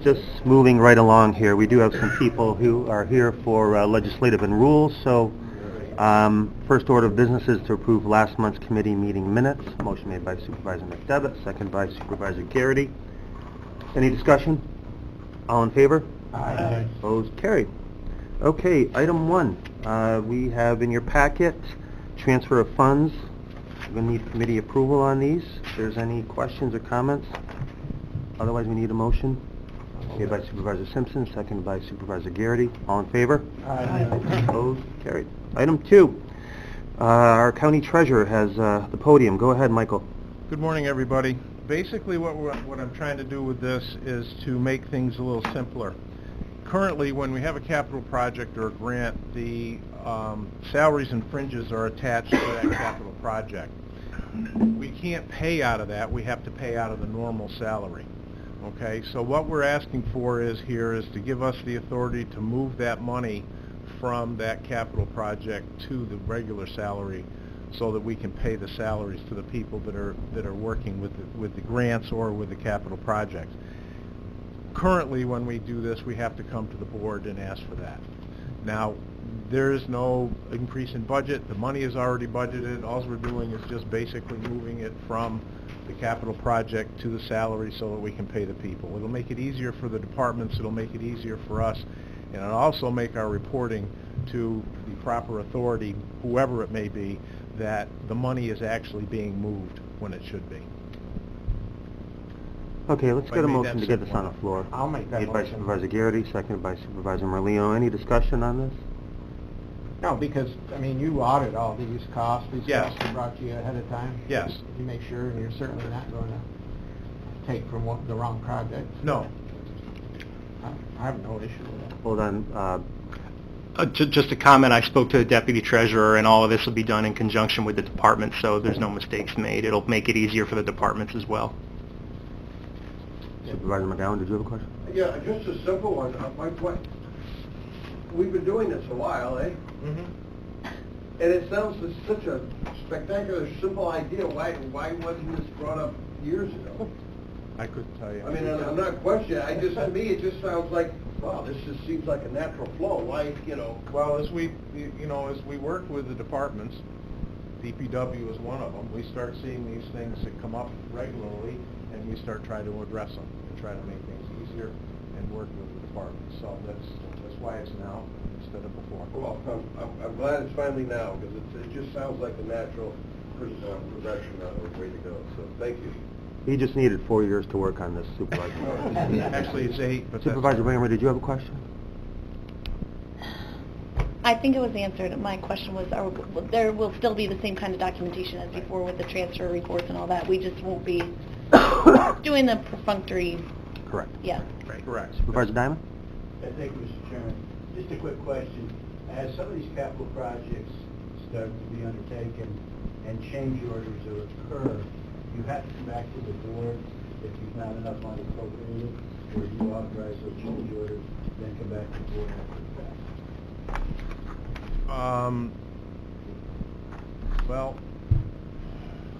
just moving right along here, we do have some people who are here for legislative and rules, so first order of business is to approve last month's committee meeting minutes. Motion made by Supervisor McDevitt, second by Supervisor Garrity. Any discussion? All in favor? Aye. Opposed? Carried. Okay, item 1. We have in your packet transfer of funds. We're going to need committee approval on these. If there's any questions or comments, otherwise we need a motion. Made by Supervisor Simpson, seconded by Supervisor Garrity. All in favor? Aye. Opposed? Carried. Item 2. Our county treasurer has the podium. Go ahead, Michael. Good morning, everybody. Basically, what I'm trying to do with this is to make things a little simpler. Currently, when we have a capital project or a grant, the salaries and fringes are attached to that capital project. We can't pay out of that. We have to pay out of the normal salary. Okay, so what we're asking for is to give us the authority to move that money from that capital project to the regular salary, so that we can pay the salaries to the people that are working with the grants or with the capital projects. Currently, when we do this, we have to come to the board and ask for that. Now, there is no increase in budget. The money is already budgeted. All we're doing is just basically moving it from the capital project to the salary so that we can pay the people. It'll make it easier for the departments. It'll make it easier for us. And it'll also make our reporting to the proper authority, whoever it may be, that the money is actually being moved when it should be. Okay, let's If I get a made motion that to get this simple on the floor. I'll make that Made by motion. Supervisor Garrity, seconded by Supervisor Merlino. Any discussion on this? No, because, I mean, you audit all these costs. These Yes. costs are brought to you ahead of time. Yes. You make sure, and you're certainly not going to take from the wrong project. No. I have no issue with that. Hold on. Just a comment, I spoke to the deputy treasurer, and all of this will be done in conjunction with the department, so there's no mistakes made. It'll make it easier for the departments as well. Supervisor McGowan, did you have a question? Yeah, just a simple one. We've been doing this a while, eh? Mm-hmm. And it sounds like such a spectacular, simple idea. Why wasn't this brought up years ago? I couldn't tell you. I mean, I'm not questioning. To me, it just sounds like, wow, this just seems like a natural flow. Why, Well, as we work with the departments, DPW is one of them, we start seeing these things that come up regularly, and we start trying to address them and try to make things easier and work with the departments. So that's why it's now instead of before. Well, I'm glad it's finally now, because it just sounds like a natural progression of the way to go. So thank you. He just needed 4 years to work on this, Supervisor. Actually, it's 8, but Supervisor Raymer, did you have a question? I think it was answered. My question was, there will still be the same kind of documentation as before with the transfer reports and all that. We just won't be doing the perfunctory. Correct. Yeah. Correct. Supervisor Diamond? Thank you, Mr. Chairman. Just a quick question. As some of these capital projects start to be undertaken and change orders occur, you have to come back to the board if you've not enough money appropriated, or you authorize those change orders, then come back to the board after the fact. Well,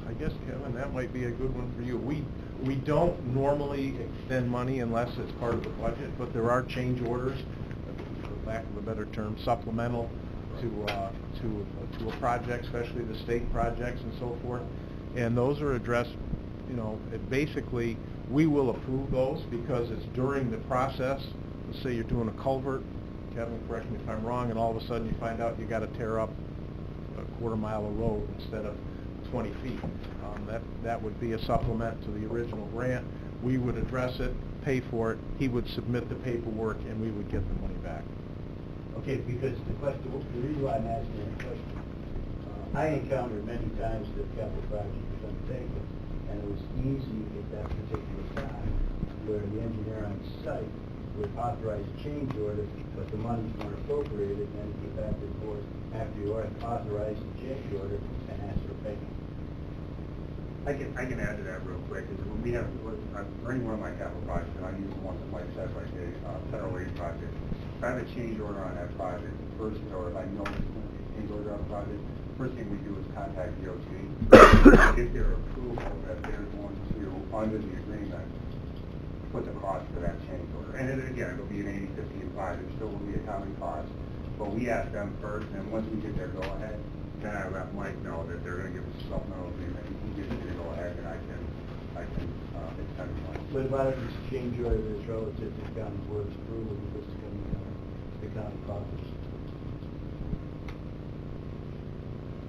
I guess, Kevin, that might be a good one for you. We don't normally extend money unless it's part of the budget, but there are change orders, for lack of a better term, supplemental to a project, especially the state projects and so forth. And those are addressed, basically, we will approve those because it's during the process. Let's say you're doing a culvert, Kevin, correct me if I'm wrong, and all of a sudden you find out you got to tear up a quarter mile of road instead of 20 feet. That would be a supplement to the original grant. We would address it, pay for it, he would submit the paperwork, and we would get the money back. Okay, because the reason why I'm asking that question, I encountered many times that capital project was undertaken, and it was easy at that particular time where the engineer on site would authorize a change order, but the monies weren't appropriated, and then get back to the board after you authorized the change order and ask for payment. I can add to that real quick. Is when we have, for any one of my capital projects, and I use the ones that Mike said, like a federal aid project, if I have a change order on that project, first, or if I know there's going to be a change order on the project, first thing we do is contact DOT, get their approval that they're going to, under the agreement, put the cost for that change order. And then again, it'll be an 80/15 project, still will be a county cost. But we ask them first, and once we get their go-ahead, then I let Mike know that they're gonna give us a supplemental agreement. He gives me the go-ahead, and I can extend the money. What about this change order that's relative to the county board's approval because it's coming down the county coffers?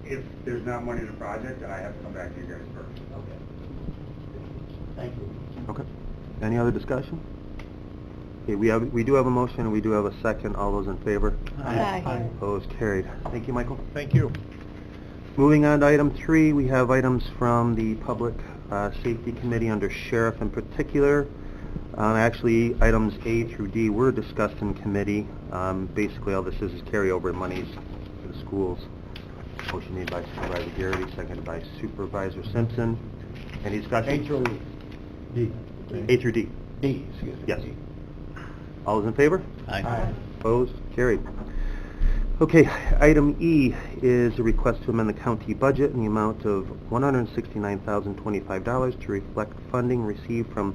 If there's not money in the project, then I have to come back to you guys first. Okay. Thank you. Okay. Any other discussion? Okay, we do have a motion and we do have a second. All those in favor? Aye. Opposed? Carried. Thank you, Michael. Thank you. Moving on to item 3, we have items from the Public Safety Committee under Sheriff in particular. Actually, items A through D were discussed in committee. Basically, all this is carryover monies for the schools. Motion made by Supervisor Garrity, seconded by Supervisor Simpson. Any discussion? A through D. A through D. D, excuse me. Yes. D. All those in favor? Aye. Opposed? Carried. Okay, item E is a request to amend the county budget in the amount of $169,025 to reflect funding received from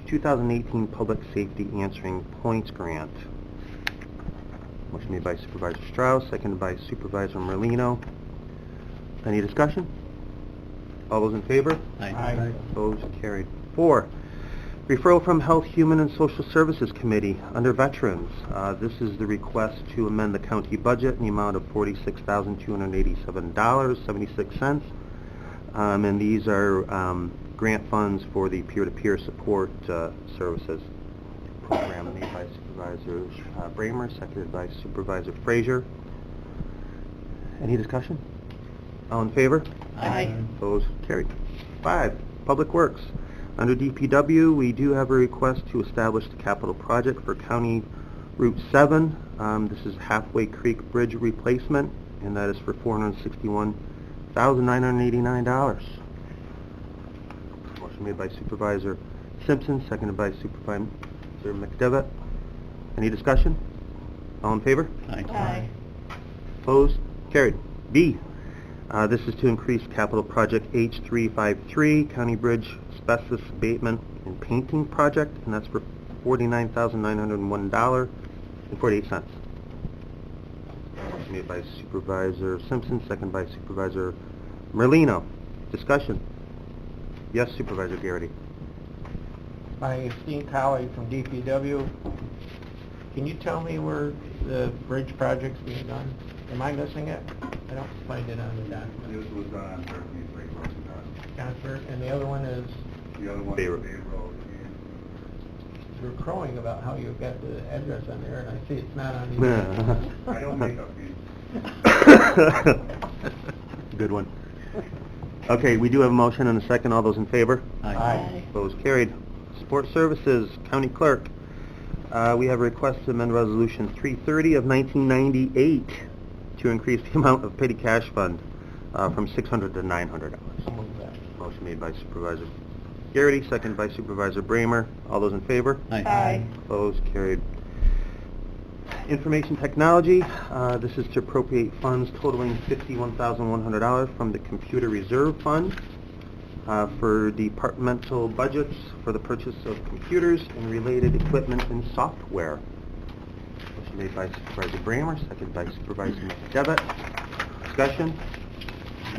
2018 Public Safety Answering Points Grant. Motion made by Supervisor Strauss, seconded by Supervisor Merlino. Any discussion? All those in favor? Aye. Opposed? Carried. 4, referral from Health, Human, and Social Services Committee under Veterans. This is the request to amend the county budget in the amount of $46,287.76. And these are grant funds for the peer-to-peer support services program made by Supervisor Bramer, seconded by Supervisor Frazier. Any discussion? All in favor? Aye. Opposed? Carried. 5, Public Works. Under DPW, we do have a request to establish the capital project for County Route 7. This is Halfway Creek Bridge replacement, and that is for $461,989. Motion made by Supervisor Simpson, seconded by Supervisor McDevitt. Any discussion? All in favor? Aye. Opposed? Carried. B, this is to increase capital project H353, County Bridge Asbestos Abatement and Painting Project, and that's for $49,901.48. Motion made by Supervisor Simpson, second by Supervisor Merlino. Discussion? Yes, Supervisor Garrity. My esteemed colleague from DPW, can you tell me where the bridge project's being done? Am I missing it? I don't find it on the document. This was done on 13th Lake Road. Concert, and the other one is, The other one Bay is Road. Bay Road. you're crowing about how you've got the address on there, and I see it's not on the... And I don't make up these. Good one. Okay, we do have a motion and a second. All those in favor? Aye. Opposed? Carried. Support Services, County Clerk. We have a request to amend Resolution 330 of 1998 to increase the amount of petty cash fund from $600 to $900. I'll move that. Motion made by Supervisor Garrity, second by Supervisor Bramer. All those in favor? Aye. Opposed? Carried. Information Technology, this is to appropriate funds totaling $51,100 from the Computer Reserve Fund for departmental budgets for the purchase of computers and related equipment and software. Motion made by Supervisor Bramer, seconded by Supervisor McDevitt. Discussion?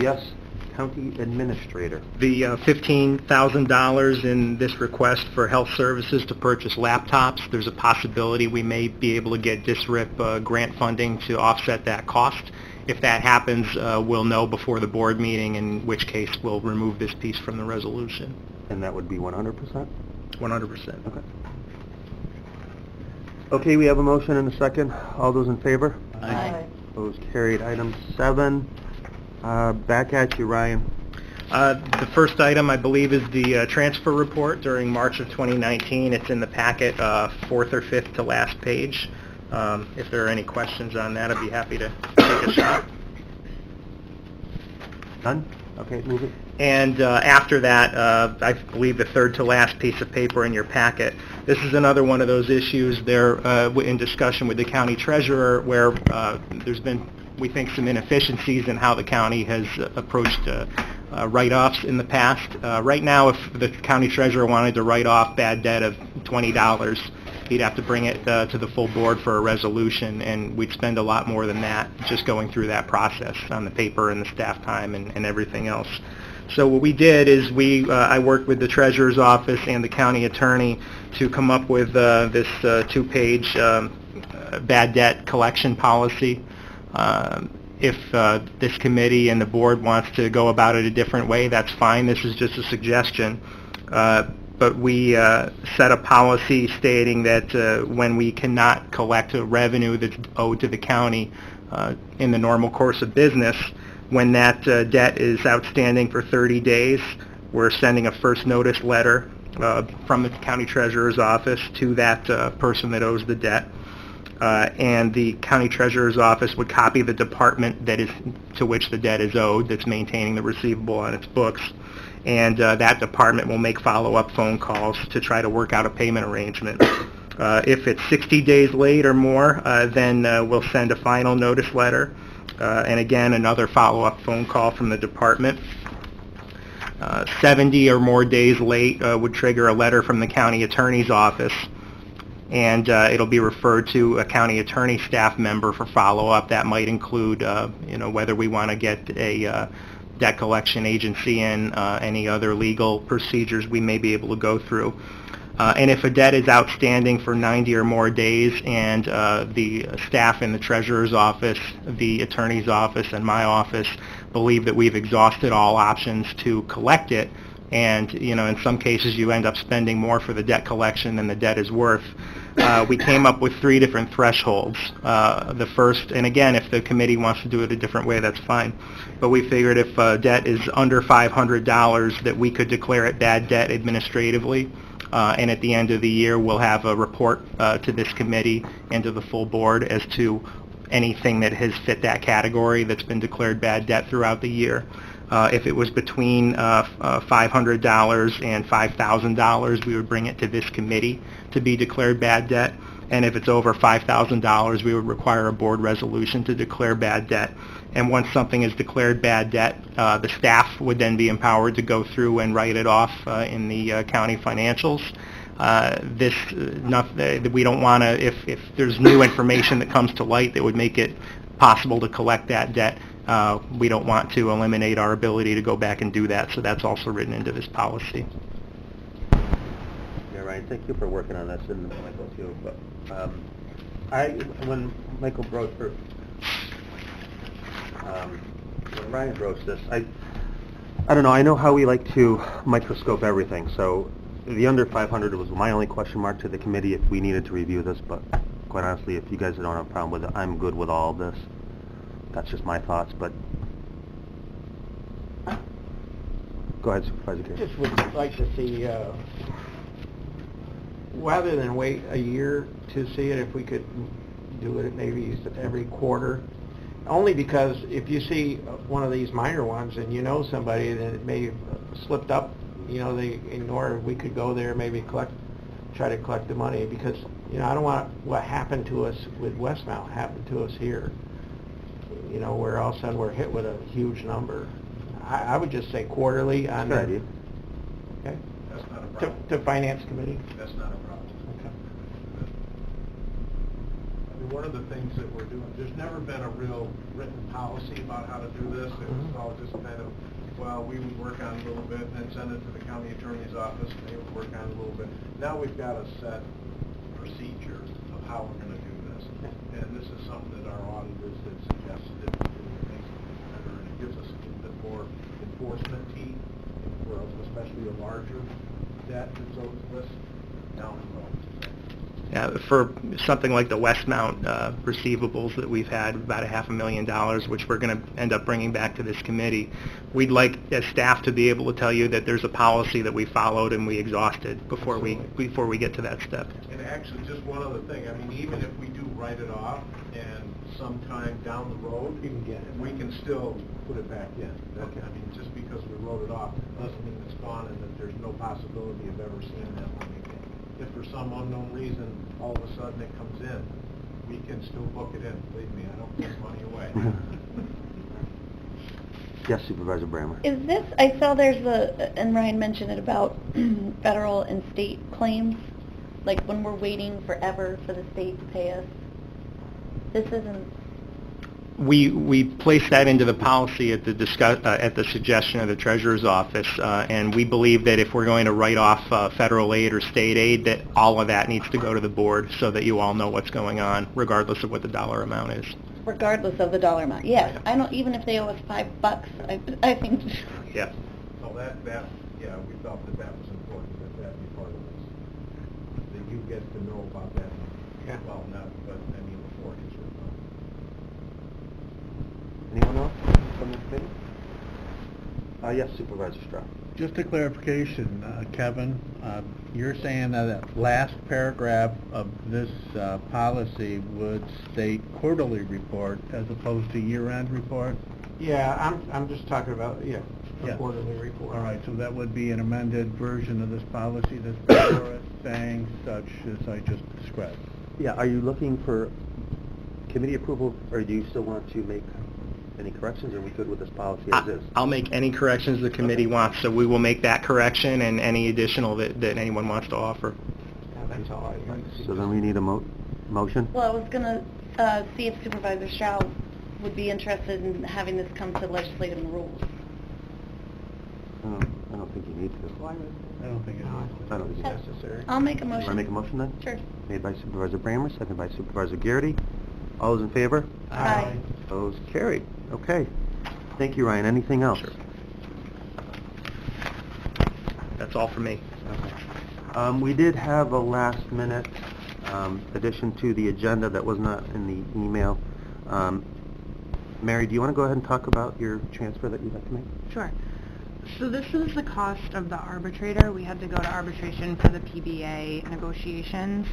Yes, County Administrator. The $15,000 in this request for health services to purchase laptops, there's a possibility we may be able to get DSRIP grant funding to offset that cost. If that happens, we'll know before the board meeting, in which case we'll remove this piece from the resolution. And that would be 100%? 100%. Okay. Okay, we have a motion and a second. All those in favor? Aye. Opposed? Carried. Item 7. Back at you, Ryan. The first item, I believe, is the transfer report during March of 2019. It's in the packet, 4th or 5th to last page. If there are any questions on that, I'd be happy to take a shot. None? Okay, move it. And after that, I believe the third to last piece of paper in your packet. This is another one of those issues there in discussion with the county treasurer where there's been, we think, some inefficiencies in how the county has approached write-offs in the past. Right now, if the county treasurer wanted to write off bad debt of $20, he'd have to bring it to the full board for a resolution, and we'd spend a lot more than that just going through that process on the paper and the staff time and everything else. So what we did is I worked with the treasurer's office and the county attorney to come up with this two-page bad debt collection policy. If this committee and the board wants to go about it a different way, that's fine. This is just a suggestion. But we set a policy stating that when we cannot collect a revenue that's owed to the county in the normal course of business, when that debt is outstanding for 30 days, we're sending a first notice letter from the county treasurer's office to that person that owes the debt. And the county treasurer's office would copy the department that is to which the debt is owed, that's maintaining the receivable on its books. And that department will make follow-up phone calls to try to work out a payment arrangement. If it's 60 days late or more, then we'll send a final notice letter. And again, another follow-up phone call from the department. 70 or more days late would trigger a letter from the county attorney's office, and it'll be referred to a county attorney staff member for follow-up. That might include, whether we want to get a debt collection agency in, any other legal procedures we may be able to go through. And if a debt is outstanding for 90 or more days and the staff in the treasurer's office, the attorney's office, and my office believe that we've exhausted all options to collect it, and in some cases you end up spending more for the debt collection than the debt is worth, we came up with 3 different thresholds. The first, and again, if the committee wants to do it a different way, that's fine, but we figured if debt is under $500 that we could declare it bad debt administratively. And at the end of the year, we'll have a report to this committee and to the full board as to anything that has fit that category that's been declared bad debt throughout the year. If it was between $500 and $5,000, we would bring it to this committee to be declared bad debt. And if it's over $5,000, we would require a board resolution to declare bad debt. And once something is declared bad debt, the staff would then be empowered to go through and write it off in the county financials. We don't want to, if there's new information that comes to light that would make it possible to collect that debt, we don't want to eliminate our ability to go back and do that. So that's also written into this policy. Yeah, Ryan, thank you for working on this, and Michael too. But when Michael wrote for, when Ryan wrote this, I don't know. I know how we like to microscope everything. So the under 500 was my only question mark to the committee if we needed to review this. But quite honestly, if you guys don't have a problem with it, I'm good with all of this. That's just my thoughts. But go ahead, Supervisor Carey. Just would like to see, rather than wait a year to see it, if we could do it maybe every quarter. Only because if you see one of these minor ones and you know somebody that it may have slipped up, they ignore, we could go there, maybe try to collect the money, because I don't want what happened to us with Westmount happen to us here. Where all of a sudden we're hit with a huge number. I would just say quarterly on Good idea. Okay. That's not a problem. To Finance Committee. That's not a problem. Okay. I mean, one of the things that we're doing, there's never been a real written policy about how to do this. It was all just kind of, well, we would work on it a little bit and then send it to the county attorney's office and they would work on it a little bit. Now we've got a set procedure of how we're going to do this. And this is something that our auditors had suggested that it makes it better, and it gives us a little bit more enforcement teeth for especially a larger debt that's owed to us down the road. For something like the Westmount receivables that we've had, about $500,000, which we're going to end up bringing back to this committee, we'd like as staff to be able to tell you that there's a policy that we followed and we exhausted before we get to that step. And actually, just one other thing, I mean, even if we do write it off and sometime down the road, You can get it. we can still put it back in. I mean, just because we wrote it off doesn't mean it's gone and that there's no possibility of ever seeing that money again. If for some unknown reason, all of a sudden it comes in, we can still book it in. Believe me, I don't give money away. Yes, Supervisor Brammer. Is this, I saw there's and Ryan mentioned it about federal and state claims. like when we're waiting forever for the state to pay us? This isn't, We place that into the policy at the suggestion of the Treasurer's Office, and we believe that if we're going to write off federal aid or state aid, that all of that needs to go to the board so that you all know what's going on, regardless of what the dollar amount is. regardless of the dollar amount. Yes, I don't, even if they owe us $5, I think, Yeah. So that, yeah, we felt that was important, that be part of this. That you get to know about that, Yeah. well, not, but, I mean, before it's written. Anyone else from the committee? Yes, Supervisor Stroud. Just a clarification, Kevin, you're saying that that last paragraph of this policy would state quarterly report as opposed to year-end report? Yeah, I'm just talking about, the Yeah. quarterly report. All right, so that would be an amended version of this policy that's before it, saying such as I just described. Yeah, are you looking for committee approval, or do you still want to make any corrections, or are we good with this policy as is? I'll make any corrections the committee wants, so we will make that correction and any additional that anyone wants to offer. Yeah, that's all I like to see. So then we need a motion? well, I was gonna see if Supervisor Stroud would be interested in having this come to legislative rules. I don't think you need to. I don't think it No, is. I don't think it's it's necessary. I'll make a You want motion. to make a motion then? Sure. Made by Supervisor Brammer, seconded by Supervisor Garrity. All those in favor? Aye. Opposed? Carried. Okay. Thank you, Ryan. Anything else? Sure. That's all for me. We did have a last-minute addition to the agenda that was not in the email. Mary, do you want to go ahead and talk about your transfer that you'd like to make? Sure. So this is the cost of the arbitrator. We had to go to arbitration for the PBA negotiations.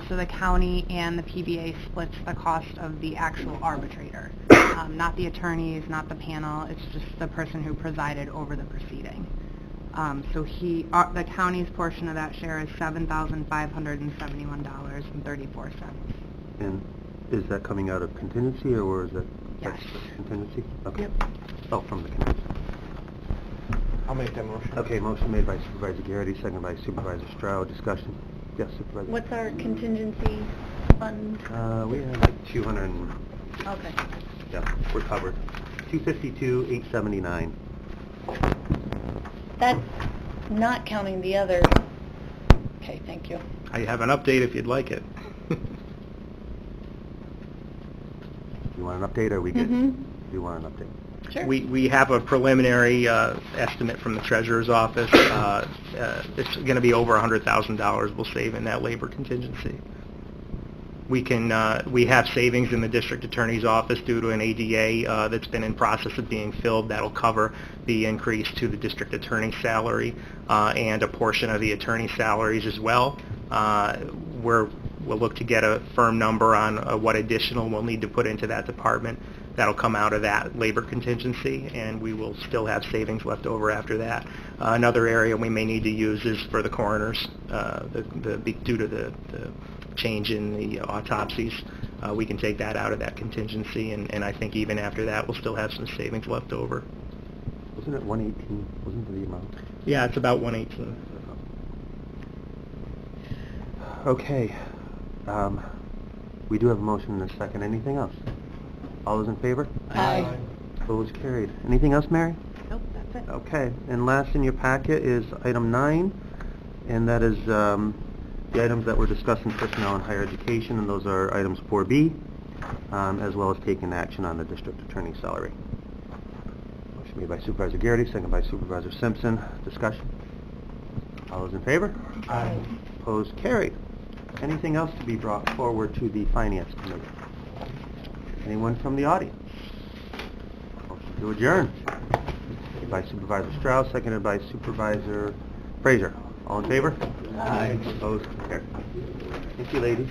So the county and the PBA splits the cost of the actual arbitrator. Not the attorneys, not the panel, it's just the person who presided over the proceeding. So the county's portion of that share is $7,571.34. And is that coming out of contingency, or is that Yes. contingency? Okay. Yep. Oh, from the contingency. I'll make that motion. Okay, motion made by Supervisor Garrity, seconded by Supervisor Stroud. Discussion? Yes, Supervisor? What's our contingency fund? We have like 200 and, Okay. yeah, we're covered. 252,879. That's not counting the other. Okay, thank you. I have an update if you'd like it. You want an update, or are we good? Mhm. Do you want an update? Sure. We have a preliminary estimate from the Treasurer's Office. It's going to be over $100,000 we'll save in that labor contingency. We have savings in the District Attorney's Office due to an ADA that's been in process of being filled. That'll cover the increase to the District Attorney's salary and a portion of the attorney's salaries as well. We'll look to get a firm number on what additional we'll need to put into that department. That'll come out of that labor contingency, and we will still have savings left over after that. Another area we may need to use is for the coroners. Due to the change in the autopsies, we can take that out of that contingency, and I think even after that, we'll still have some savings left over. Wasn't it 118? Wasn't the amount? Yeah, it's about 118. Okay. We do have a motion and a second. Anything else? All those in favor? Aye. Opposed? Carried. Anything else, Mary? Nope, that's it. Okay. And last in your packet is item 9, and that is the items that were discussed in personnel and higher education, and those are items 4B, as well as taking action on the district attorney's salary. Motion made by Supervisor Garrity, second by Supervisor Simpson. Discussion? All those in favor? Aye. Opposed? Carried. Anything else to be brought forward to the Finance Committee? Anyone from the audience? Motion to adjourn. Made by Supervisor Strauss, seconded by Supervisor Frazier. All in favor? Aye. Opposed? Carried. Thank you, ladies.